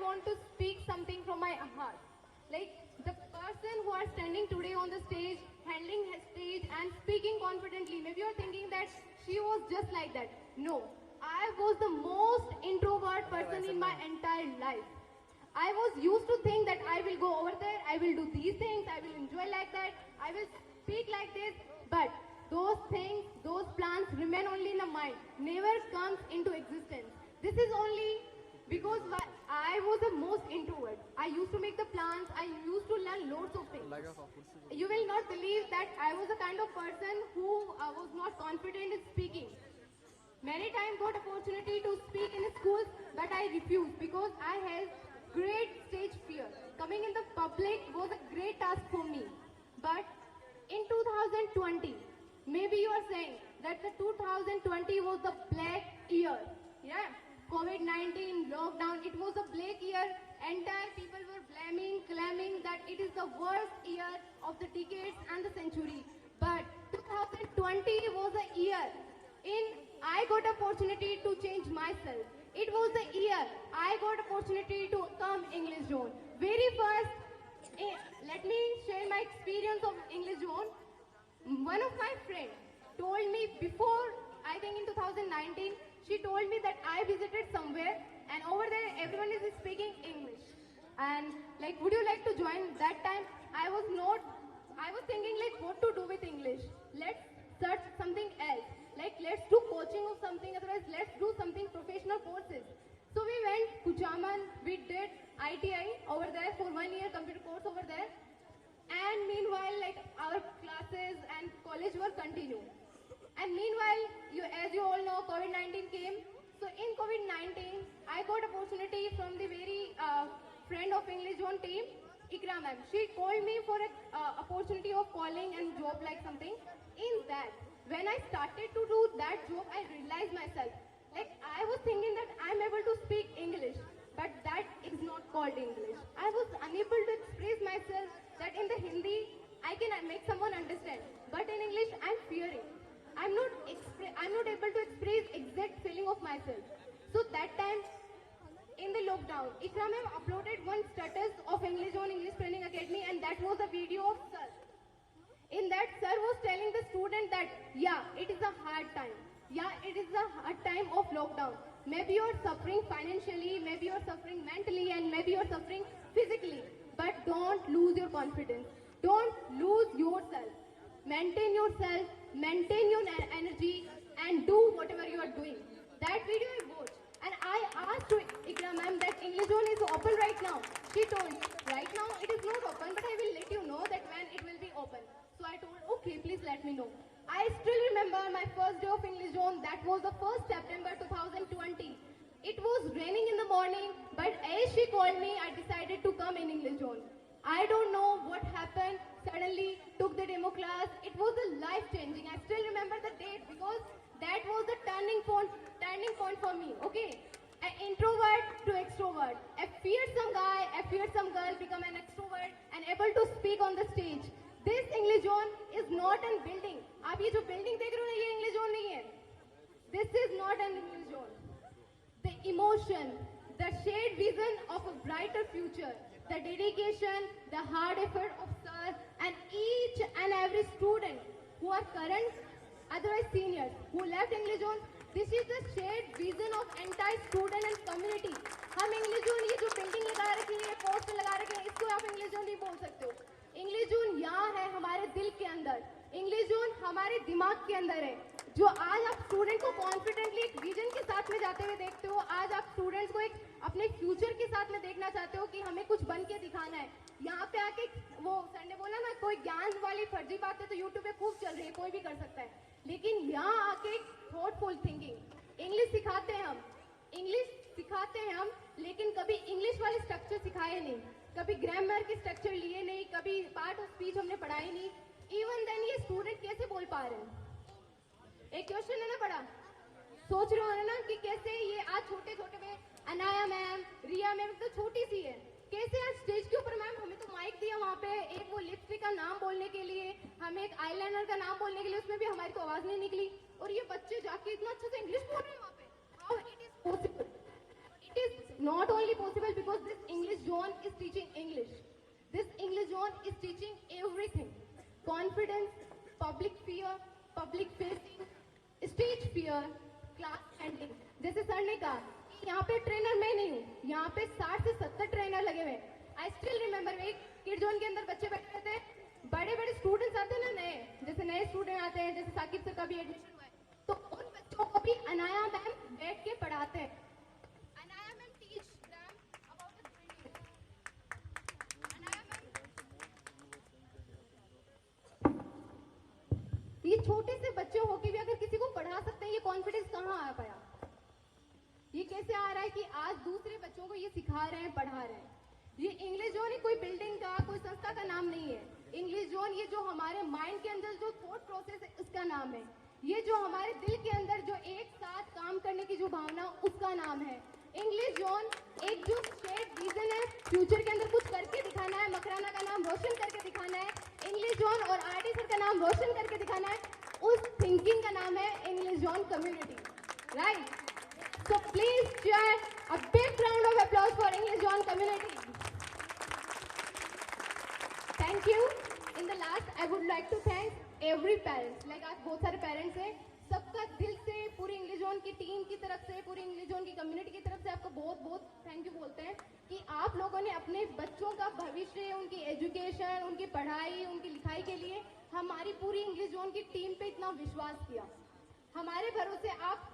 want to speak something from my heart. Like the person who are standing today on the stage, handling his stage and speaking confidently. Maybe you're thinking that she was just like that. No, I was the most introvert person in my entire life. I was used to think that I will go over there, I will do these things, I will enjoy like that, I will speak like this, but those things, those plans remain only in the mind, never comes into existence. This is only because I was the most introvert. I used to make the plans, I used to learn loads of things. You will not believe that I was the kind of person who was not confident in speaking. Many times got opportunity to speak in schools, but I refused because I had great stage fear. Coming in the public was a great task for me. But in 2020, maybe you are saying that the 2020 was the black year. Yeah, COVID-19, lockdown, it was a black year. Entire people were blaming, claiming that it is the worst year of the decades and the century. But 2020 was a year in I got opportunity to change myself. It was the year I got opportunity to come English zone. Very first, let me share my experience of English zone. One of my friends told me before, I think in 2019, she told me that I visited somewhere and over there everyone is speaking English. And like, would you like to join? That time I was not, I was thinking like what to do with English. Let's search something else. Like let's do coaching of something, otherwise let's do something professional courses. So we went Kuchaman, we did ITI over there for 1 year computer course over there. And meanwhile, like our classes and college were continued. And meanwhile, as you all know, COVID-19 came. So in COVID-19, I got opportunity from the very friend of English Zone team, Ikra ma'am. She called me for an opportunity of calling and job like something. In that, when I started to do that job, I realized myself. Like I was thinking that I'm able to speak English, but that is not called English. I was unable to express myself that in the Hindi, I can make someone understand. But in English, I'm fearing. I'm not able to express exact feeling of myself. So that time, in the lockdown, Ikra ma'am uploaded one status of English on English Training Academy, and that was a video of sir. In that, sir was telling the student that, yeah, it is a hard time. Yeah, it is a hard time of lockdown. Maybe you're suffering financially, maybe you're suffering mentally, and maybe you're suffering physically. But don't lose your confidence. Don't lose yourself. Maintain yourself, maintain your energy, and do whatever you are doing. That video I watched. And I asked to Ikra ma'am that English zone is open right now. She told, right now it is not open, but I will let you know that when it will be open. So I told, okay, please let me know. I still remember my first day of English zone. That was the 1st September 2020. It was raining in the morning, but as she called me, I decided to come in English zone. I don't know what happened. Suddenly took the demo class. It was a life-changing. I still remember the date because that was the turning point for me. Okay, an introvert to extrovert. A fearsome guy, a fearsome girl become an extrovert and able to speak on the stage. This English zone is not a building. आप ये जो building देख रहे हो ना ये English zone नहीं है. This is not an English zone. The emotion, the shared vision of a brighter future, the dedication, the hard effort of sir and each and every student who are current, otherwise seniors, who left English zone. This is the shared vision of entire student and community. हम English zone ये जो building लगा रखी है, poster लगा रखे हैं, इसको आप English zone नहीं बोल सकते हो. English zone यहाँ है हमारे दिल के अंदर. English zone हमारे दिमाग के अंदर है. जो आज आप स्टूडेंट को कॉन्फिडेंटली एक विजन के साथ में जाते हुए देखते हो, आज आप स्टूडेंट्स को एक अपने फ्यूचर के साथ में देखना चाहते हो कि हमें कुछ बन के दिखाना है. यहाँ पे आके वो सर ने बोला ना कोई ज्ञान वाली फर्जी बातें तो यूट्यूब पे खूब चल रही है, कोई भी कर सकता है. लेकिन यहाँ आके थॉटफुल थिंकिंग इंग्लिश सिखाते हैं हम. इंग्लिश सिखाते हैं हम, लेकिन कभी इंग्लिश वाले स्ट्रक्चर सिखाए नहीं, कभी ग्रामर के स्ट्रक्चर लिए नहीं, कभी पार्ट ऑफ स्पीच हमने पढ़ाई नहीं. इवन देन ये स्टूडेंट कैसे बोल पा रहे हैं. एक क्वेश्चन है ना बड़ा, सोच रहे हो ना कि कैसे ये आज छोटे छोटे में अनाया मैम, रिया मैम तो छोटी सी है, कैसे आज स्टेज के ऊपर मैम हमें तो माइक दिया वहाँ पे एक वो लिपस्टिक का नाम बोलने के लिए, हमें एक आईलाइनर का नाम बोलने के लिए, उसमें भी हमारी तो आवाज नहीं निकली. और ये बच्चे जाके इतना अच्छे से इंग्लिश बोल रहे हैं वहाँ पे. How it is possible? It is not only possible because this English zone is teaching English. This English zone is teaching everything. Confidence, public fear, public facing, stage fear, class handling. जैसे sir ने कहा कि यहाँ पे trainer मैं नहीं हूँ, यहाँ पे 60 से 70 ट्रेनर लगे हुए हैं. आई स्टिल रिमेंबर एक किड जोन के अंदर बच्चे बैठे थे, बड़े बड़े स्टूडेंट्स आते हैं ना नए, जैसे नए स्टूडेंट आते हैं, जैसे साकिब सर का भी एडमिशन हुआ है, तो उन बच्चों को भी अनाया मैम बैठ के पढ़ाते हैं. Anaya ma'am teach them about the training. Anaya ma'am ये छोटे से बच्चे होके भी अगर किसी को पढ़ा सकते हैं, ये कॉन्फिडेंस कहाँ आ पाया? ये कैसे आ रहा है कि आज दूसरे बच्चों को ये सिखा रहे हैं, पढ़ा रहे हैं? ये इंग्लिश जोन कोई बिल्डिंग का, कोई संस्था का नाम नहीं है. इंग्लिश जोन ये जो हमारे माइंड के अंदर जो थॉट प्रोसेस है उसका नाम है. ये जो हमारे दिल के अंदर जो एक साथ काम करने की जो भावना उसका नाम है. इंग्लिश जोन एक जो शेड विजन है, फ्यूचर के अंदर कुछ करके दिखाना है, मकराना का नाम रोशन करके दिखाना है, इंग्लिश जोन और आरडी सर का नाम रोशन करके दिखाना है, उस थिंकिंग का नाम है English zone community. Right? So please share a big round of applause for English Zone community. Thank you. In the last, I would like to thank every parents. Like आज बहुत सारे parents हैं, सबका दिल से पूरी इंग्लिश जोन की team की तरफ से, पूरी इंग्लिश जोन की कम्युनिटी की तरफ से आपको बहुत बहुत थैंक यू बोलते हैं कि आप लोगों ने अपने बच्चों का भविष्य, उनकी एजुकेशन, उनकी पढ़ाई, उनकी लिखाई के लिए हमारी पूरी इंग्लिश जोन की टीम पे इतना विश्वास किया. हमारे भरोसे आप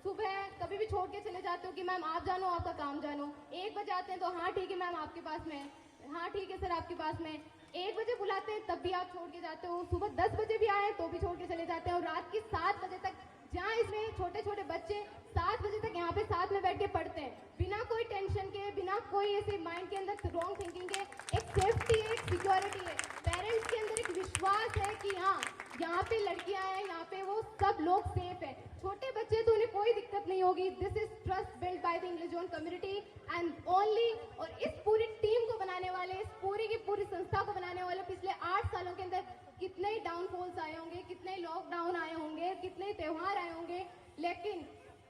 सुबह कभी भी छोड़ के चले जाते हो कि मैम आप जानो, आपका काम जानो. 1 बजे आते हैं तो हाँ ठीक है मैम आपके पास में, हाँ ठीक है सर आपके पास में. 1 बजे बुलाते हैं तब भी आप छोड़ के जाते हो. सुबह 10 बजे भी आए तो भी छोड़ के चले जाते हैं. और रात की 7 बजे तक, जहाँ इसमें छोटे छोटे बच्चे 7 बजे तक यहाँ पे साथ में बैठ के पढ़ते हैं, बिना कोई टेंशन के, बिना कोई ऐसे माइंड के अंदर रॉन्ग थिंकिंग के. एक सेफ्टी है, एक सिक्योरिटी है, पेरेंट्स के अंदर एक विश्वास है कि हाँ यहाँ पे लड़कियां हैं, यहाँ पे वो सब लोग सेफ है. छोटे बच्चे तो उन्हें कोई दिक्कत नहीं होगी. This is trust build by the English zone community and only. और इस पूरी टीम को बनाने वाले, इस पूरी की पूरी संस्था को बनाने वाले पिछले 8 सालों के अंदर कितने ही डाउनफॉल्स आए होंगे, कितने लॉकडाउन आए होंगे, कितने त्योहार आए होंगे, लेकिन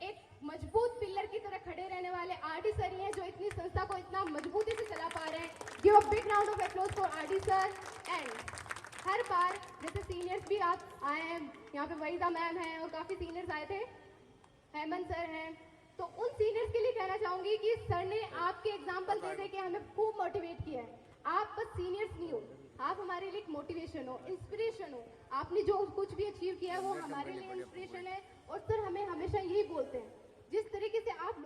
एक मजबूत पिलर की तरह खड़े रहने वाले आरडी सर ही हैं जो इतनी संस्था को इतना मजबूती से चला पा रहे हैं. Give a big round of applause for RD sir. And हर बार जैसे सीनियर्स भी आप आए हैं, यहाँ पे वहीदा मैम हैं और काफ़ी सीनियर्स आए थे, हेमंत सर हैं, तो उन सीनियर्स के लिए कहना चाहूँगी कि सर ने आपके एग्जाम्पल दे दे के हमें खूब मोटिवेट किया है. आप बस सीनियर्स नहीं हो, आप हमारे लिए एक मोटिवेशन हो, इंस्पिरेशन हो. आपने जो कुछ भी अचीव किया है वो हमारे लिए इंस्पिरेशन है. और सर हमें हमेशा यही बोलते हैं, जिस तरीके से आप